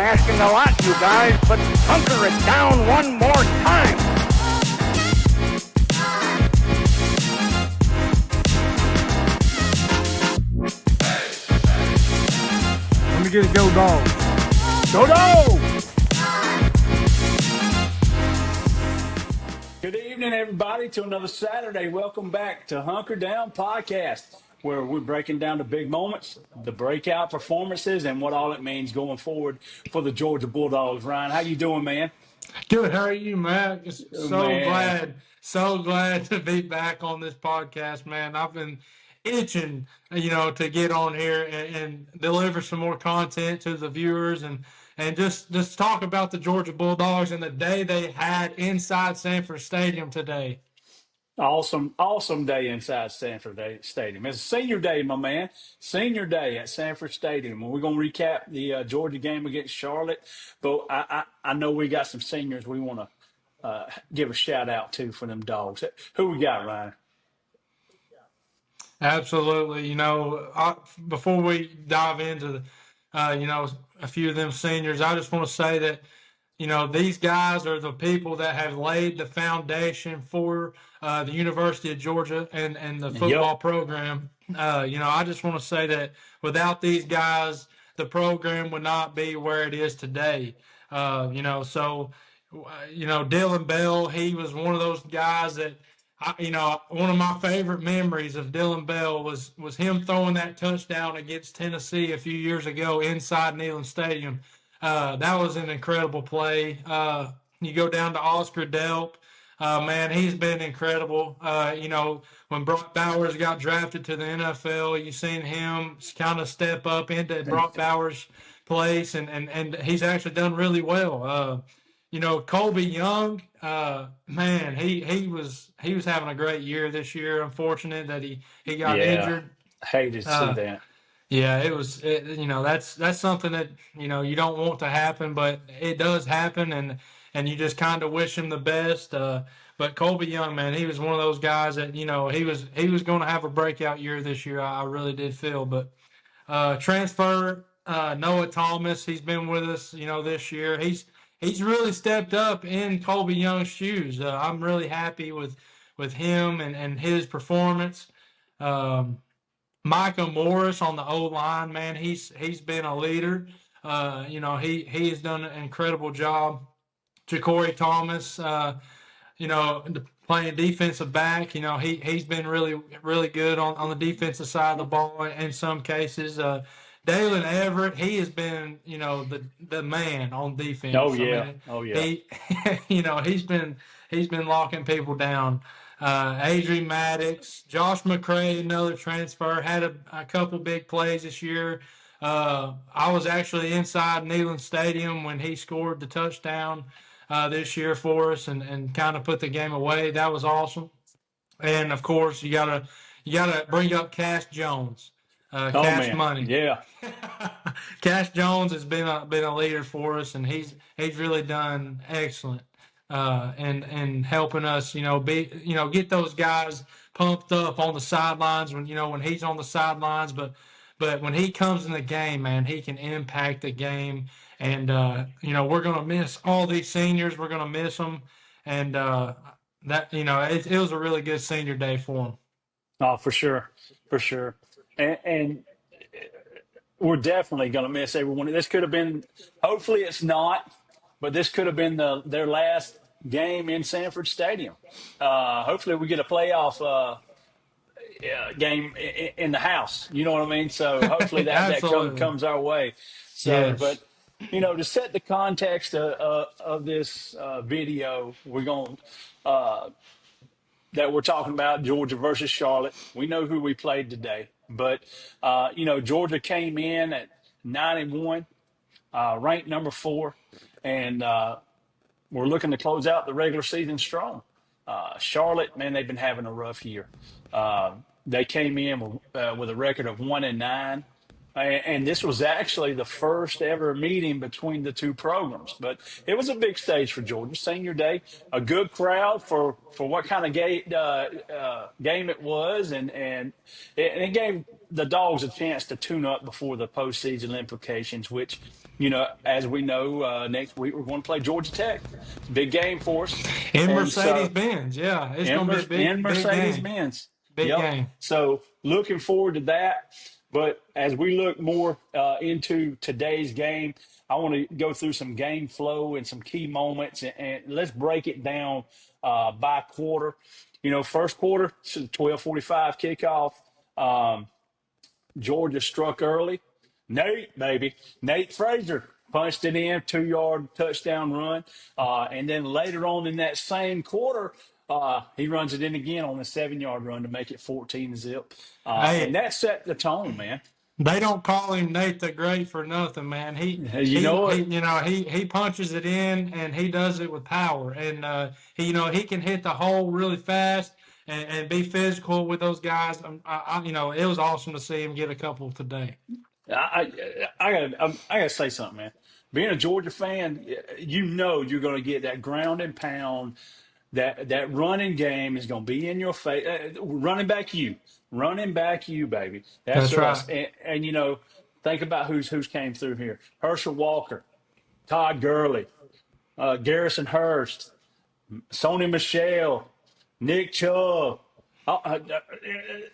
asking a lot, you guys, but hunker it down one more time. Let me get a go, Dawgs. Go Dogs! Good evening, everybody, to another Saturday. Welcome back to Hunker Down Podcast, where we're breaking down the big moments, the breakout performances, and what all it means going forward for the Georgia Bulldogs. Ryan, how you doing, man? Good. How are you, Matt? Just Man, so glad to be back on this podcast, man. I've been itching, to get on here and deliver some more content to the viewers and just talk about the Georgia Bulldogs and the day they had inside Sanford Stadium today. awesome day inside Stadium. It's senior day, my man. Senior day at Sanford Stadium. We're going to recap the Georgia game against Charlotte, but I know we got some seniors we want to give a shout out to for them dogs. Who we got, Ryan? Absolutely. Before we dive into a few of them seniors, I just want to say that these guys are the people that have laid the foundation for the University of Georgia and the football program. I just want to say that without these guys, the program would not be where it is today. Dylan Bell, he was one of those guys that, one of my favorite memories of Dylan Bell was him throwing that touchdown against Tennessee a few years ago inside Neyland Stadium. That was an incredible play. You go down to Oscar Delp. Man, he's been incredible. When Brock Bowers got drafted to the NFL, you've seen him kind of step up into Brock Bowers' place, and he's actually done really well. Colby Young, man, he was having a great year this year. Unfortunate that he got injured. Hated to see that. Yeah, that's something that, you don't want to happen, but it does happen, and you just kind of wish him the best. But Colby Young, man, he was one of those guys that, he was going to have a breakout year this year. I really did feel. But transfer Noah Thomas, he's been with us, this year. He's really stepped up in Colby Young's shoes. I'm really happy with him and his performance. Micah Morris on the O-line, man, he's been a leader. He has done an incredible job. Ja'Cory Thomas, playing defensive back, he's been really, really good on the defensive side of the ball in some cases. Dalen Everett, he has been, the man on defense. Oh yeah. He's been locking people down. Adrian Maddox, Josh McCray, another transfer, had a couple big plays this year. I was actually inside Neyland Stadium when he scored the touchdown this year for us and kind of put the game away. That was awesome. And of course, you gotta bring up Cash Jones. Cash Money. Yeah. Cash Jones has been a leader for us, and he's really done excellent. And helping us, get those guys pumped up on the sidelines when he's on the sidelines, but when he comes in the game, man, he can impact the game. And we're gonna miss all these seniors. We're gonna miss them, and it was a really good senior day for them. Oh, for sure. And we're definitely going to miss everyone. This could have been, hopefully it's not, but this could have been their last game in Sanford Stadium. Hopefully we get a playoff game in the house. You know what I mean? So hopefully that comes our way. So, Yes. But to set the context of this video, we're going that we're talking about Georgia versus Charlotte. We know who we played today, but Georgia came in at 9-1, ranked number 4, and we're looking to close out the regular season strong. Charlotte, man, they've been having a rough year. They came in with a record of 1-9. And this was actually the first ever meeting between the two programs. But it was a big stage for Georgia. Senior day, a good crowd for what kind of game it was. And it gave the Dogs a chance to tune up before the postseason implications, which, as we know, next week we're going to play Georgia Tech. It's a big game for us. In And so Mercedes-Benz, yeah. It's going to be a in big game. Mercedes-Benz. Big Yep. game. So looking forward to that. But as we look more into today's game, I want to go through some game flow and some key moments, and let's break it down by quarter. First quarter, it's a 12:45 kickoff. Georgia struck early. Nate Frazier punched it in, 2-yard touchdown run. And then later on in that same quarter, he runs it in again on a 7-yard run to make it 14-zip. And that set the tone, man. They don't call him Nate the Great for nothing, man. He punches it in, and he does it with power. And he can hit the hole really fast and be physical with those guys. It was awesome to see him get a couple today. I gotta say something, man. Being a Georgia fan, you're going to get that ground and pound. That running game is going to be in your face. Running back you, baby. That's us. Right. And think about who's came through here: Herschel Walker, Todd Gurley, Garrison Hurst, Sony Michelle, Nick Chubb.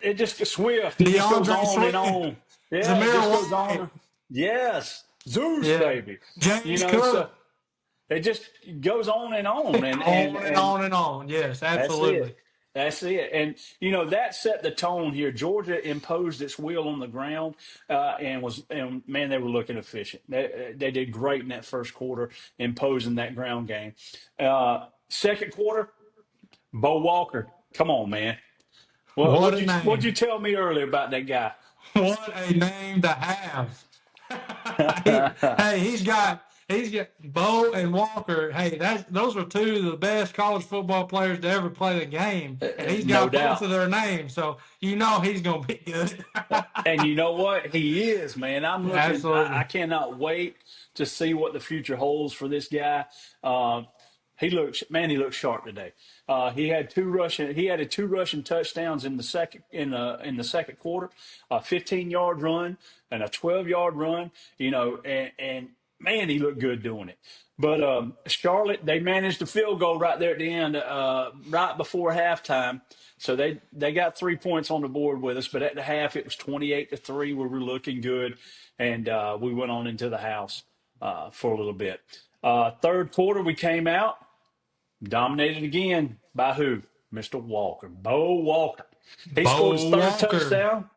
It just Swift. It just goes on and on. Yeah, it just goes on. Yes, Zeus, baby. James Cook. So it just goes on and on, and on and on. Yes, absolutely. That's it. And that set the tone here. Georgia imposed its will on the ground, and man, they were looking efficient. They did great in that first quarter, imposing that ground game. Second quarter, Bo Walker. Come on, man. What'd you tell me earlier about that guy? What a name to have. He's got Bo and Walker. Hey, those are two of the best college football players to ever play the game. And he's got both of their names, so he's going to be good. And you know what? He is, man. I'm looking. Absolutely. I cannot wait to see what the future holds for this guy. He looks sharp today. He had two rushing touchdowns in the second quarter, a 15-yard run and a 12-yard run. And man, he looked good doing it. But Charlotte, they managed a field goal right there at the end, right before halftime. So they got 3 points on the board with us. But at the half, it was 28-3. We were looking good, and we went on into the house for a little bit. Third quarter, we came out. Dominated again by who? Mr. Walker. Bo Walker. He scored his third touchdown.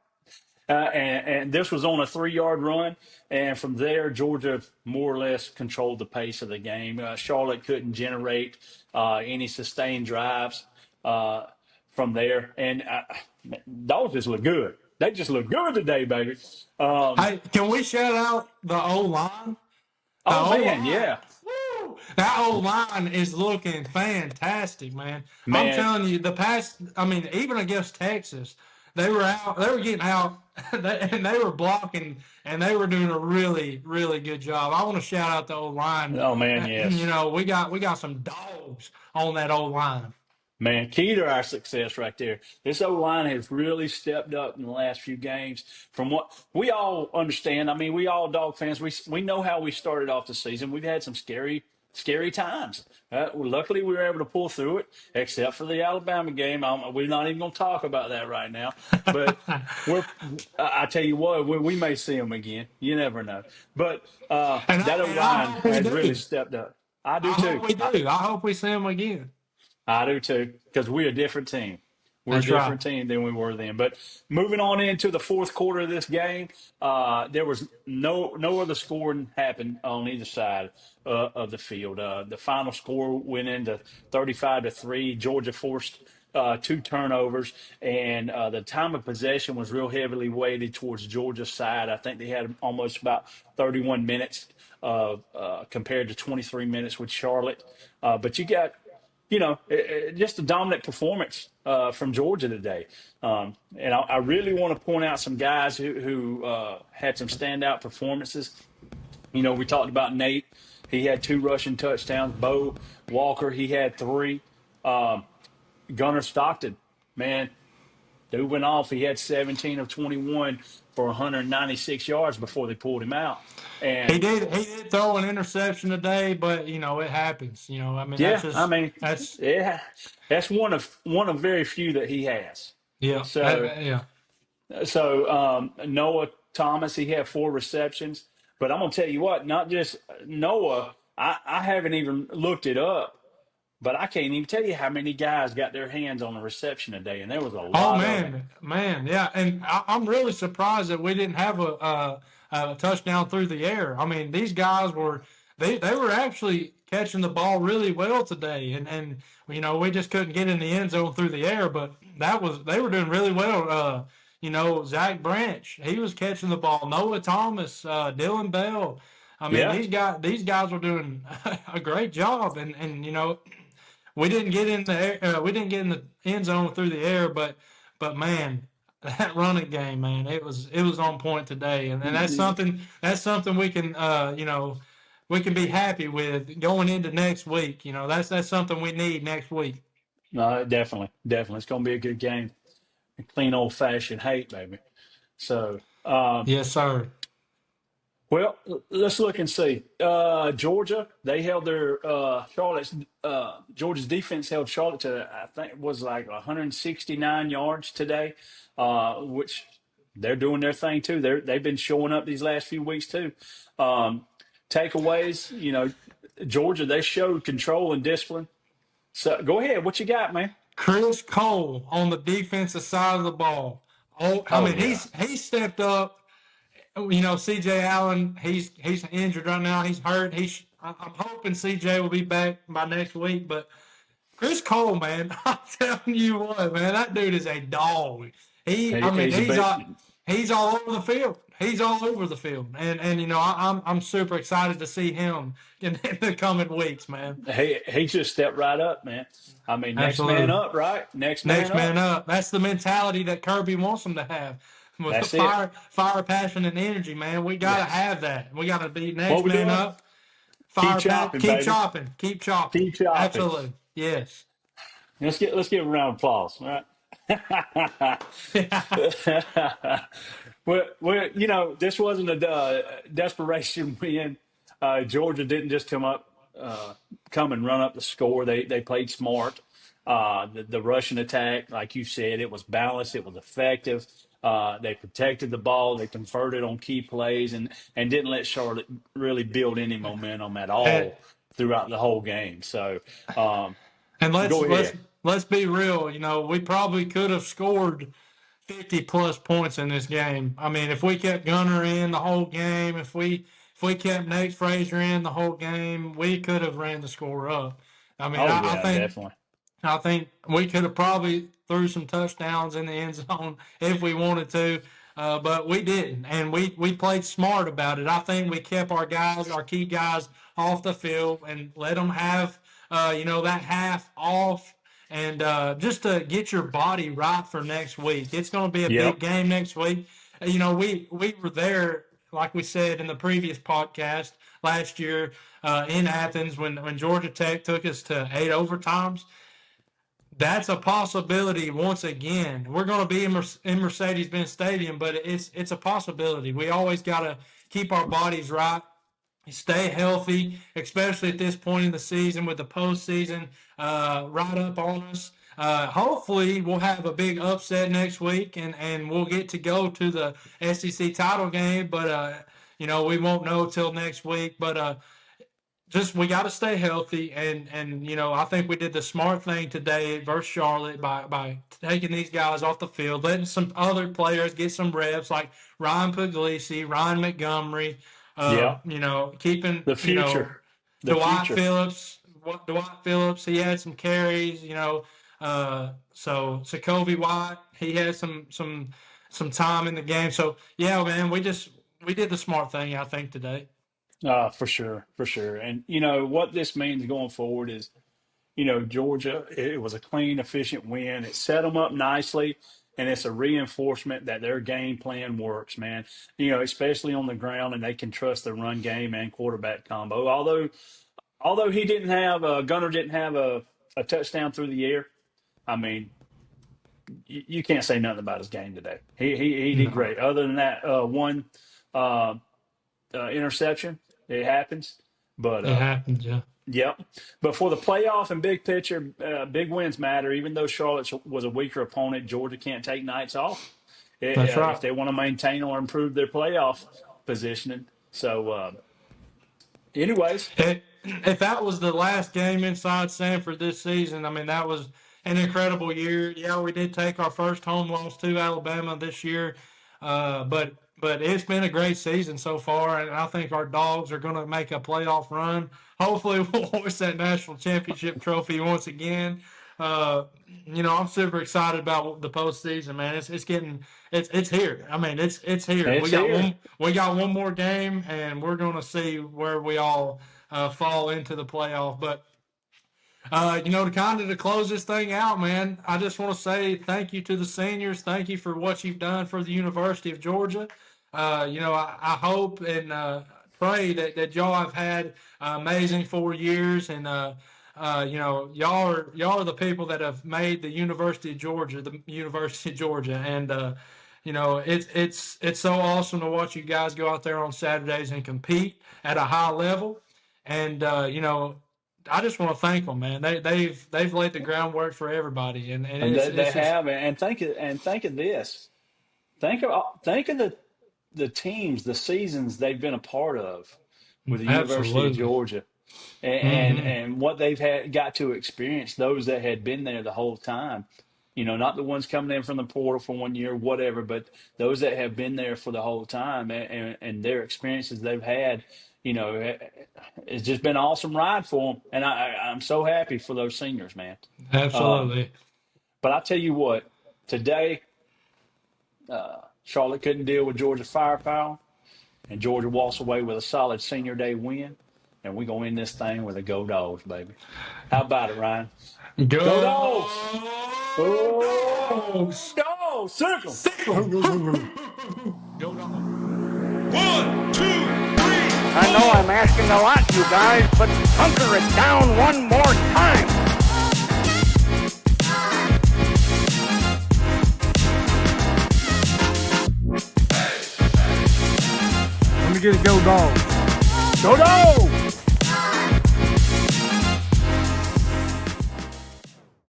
And this was on a 3-yard run. And from there, Georgia more or less controlled the pace of the game. Charlotte couldn't generate any sustained drives from there. And Dogs just look good. They just look good today, baby. Hey, can we shout out the O-line? Man, yeah. Woo! That O-line is looking fantastic, man. I'm telling you, even against Texas, they were getting out, and they were blocking, and they were doing a really, really good job. I want to shout out the O-line. Oh, man, yes. We got some dogs on that O-line. Man, key to our success right there. This O-line has really stepped up in the last few games. From what we all understand, we all Dog fans, we know how we started off the season. We've had some scary times. Luckily, we were able to pull through it, except for the Alabama game. We're not even going to talk about that right now. But I tell you what, we may see them again. You never know. But that O-line has really stepped up. I do too. I hope we see them again. I do too, because we're a different team. We're a different team than we were then. But moving on into the fourth quarter of this game, there was no other scoring happened on either side of the field. The final score went into 35-3. Georgia forced 2 turnovers, and the time of possession was real heavily weighted towards Georgia's side. I think they had almost about 31 minutes compared to 23 minutes with Charlotte. But you got just a dominant performance from Georgia today. And I really want to point out some guys who had some standout performances. We talked about Nate. He had 2 rushing touchdowns. Bo Walker, he had 3. Gunnar Stockton, man, Dude went off. He had 17 of 21 for 196 yards before they pulled him out. He And did. He did throw an interception today, but it happens. I mean, yeah, I mean, that's yeah, that's one of very few that he has. yeah, So yeah. Noah Thomas, he had 4 receptions. But I'm gonna tell you what, not just Noah. I haven't even looked it up, but I can't even tell you how many guys got their hands on a reception today, and there was a Oh lot of them. man, yeah. And I'm really surprised that we didn't have a touchdown through the air. I mean, these guys they were actually catching the ball really well today, and we just couldn't get in the end zone through the air. But they were doing really well. Zach Branch, he was catching the ball. Noah Thomas, Dylan Bell. I mean, Yeah, these guys were doing a great job, and we didn't get in the air, we didn't get in the end zone through the air, but man, that running game, man, it was on point today, and that's something we can we can be happy with going into next week. That's something we need next week. no, definitely, definitely, it's gonna be a good game. Clean old fashioned hate, baby. So, Yes, sir. well, let's look and see. Georgia, they held their Georgia's defense held Charlotte to, I think it was like 169 yards today, which they're doing their thing too. They've been showing up these last few weeks too. Um, Takeaways, Georgia, they showed control and discipline. So go ahead, what you got, man? Chris Cole on the defensive side of the ball. Oh, I Oh mean, yeah, he stepped up. C.J. Allen, he's injured right now. He's hurt. I'm hoping C.J. will be back by next week. But Chris Cole, man, I'm telling you what, man, that dude is a dog. I mean, he's a he's all over the field. He's all over the field, and I'm super excited to see him in the coming weeks, man. he just stepped right up, man. I mean, next man Absolutely. up, right? Next man Next man up. up. That's the mentality that Kirby wants them to have. With the That's it. fire, passion, and energy, man. We gotta Yes. have that. We gotta be What next we man doing? up. Keep Fire, chopping, keep baby. chopping, keep chopping. Keep chopping. Absolutely, yes. Let's give a round of applause, all right? This wasn't a desperation win. Georgia didn't just come and run up the score. They played smart. The Russian attack, like you said, it was balanced. It was effective. They protected the ball. They converted on key plays and didn't let Charlotte really build any momentum at and all throughout the whole game. So and let's go let's ahead. let's be real. We probably could have scored 50 plus points in this game. I mean, if we kept Gunner in the whole game, if we kept Nate Frazier in the whole game, we could have ran the score up. I mean, Oh I yeah, think definitely. I think we could have probably threw some touchdowns in the end zone if we wanted to, but we didn't, and we played smart about it. I think we kept our key guys, off the field and let them have that half off, and just to get your body right for next week. It's going to be a big Yep. game next week. We were there, like we said in the previous podcast last year in Athens when Georgia Tech took us to 8 overtimes. That's a possibility once again. We're going to be in Mercedes-Benz Stadium, but it's a possibility. We always got to keep our bodies right, stay healthy, especially at this point in the season with the postseason right up on us. Hopefully, we'll have a big upset next week, and we'll get to go to the SEC title game. But we won't know till next week. But just we got to stay healthy, and I think we did the smart thing today versus Charlotte by taking these guys off the field, letting some other players get some reps like Ryan Puglisi, Ryan Montgomery, Yeah. keeping The future. The Dwight future. Phillips. Dwight Phillips, he had some carries. So Jacoby White, he had some time in the game. So yeah, man, we did the smart thing, I think, today. For sure, for sure. And what this means going forward is, Georgia, it was a clean, efficient win. It set them up nicely, and it's a reinforcement that their game plan works, man. Especially on the ground, and they can trust the run game and quarterback combo. Although he didn't have Gunner didn't have a touchdown through the air. I mean, you can't say nothing about his game today. He did No, great. Other than that, one uh, interception, it happens. But it happens. Yeah, yep. But for the playoff and big picture, big wins matter. Even though Charlotte was a weaker opponent, Georgia can't take nights off that's if right. they want to maintain or improve their playoff positioning. So, anyways, If that was the last game inside Sanford this season, I mean, that was an incredible year. Yeah, we did take our first home loss to Alabama this year, but it's been a great season so far, and I think our Dogs are going to make a playoff run. Hopefully, we'll hoist that national championship trophy once again. I'm super excited about the postseason, man. It's here. I mean, it's here. it's here. We got one more game, and we're going to see where we all fall into the playoff. But to close this thing out, man, I just want to say thank you to the seniors. Thank you for what you've done for the University of Georgia. I hope and pray that y'all have had amazing 4 years, and y'all are the people that have made the University of Georgia, and it's so awesome to watch you guys go out there on Saturdays and compete at a high level, and I just want to thank them, man. They've laid the groundwork for everybody, and And it's, they it's just have, and think of this. Think of the teams, the seasons they've been a part of with the University of absolutely. Georgia, Mm-hmm. and what they've got to experience. Those that had been there the whole time, not the ones coming in from the portal for 1 year, whatever, but those that have been there for the whole time, and their experiences they've had. It's just been an awesome ride for them, and I'm so happy for those seniors, man. Um, Absolutely. but I tell you what, today Charlotte couldn't deal with Georgia's firepower, and Georgia walks away with a solid senior day win. And we're going to end this thing with a go Dogs, baby. How about it, Ryan? Go Go Dogs! Oh, Dogs! Dogs! Circle! Sick 'em! Go Dogs! 1, 2, 3, I know I'm asking a lot, you guys, but hunker it down one more time. Let me get a go Dogs. Go Dogs!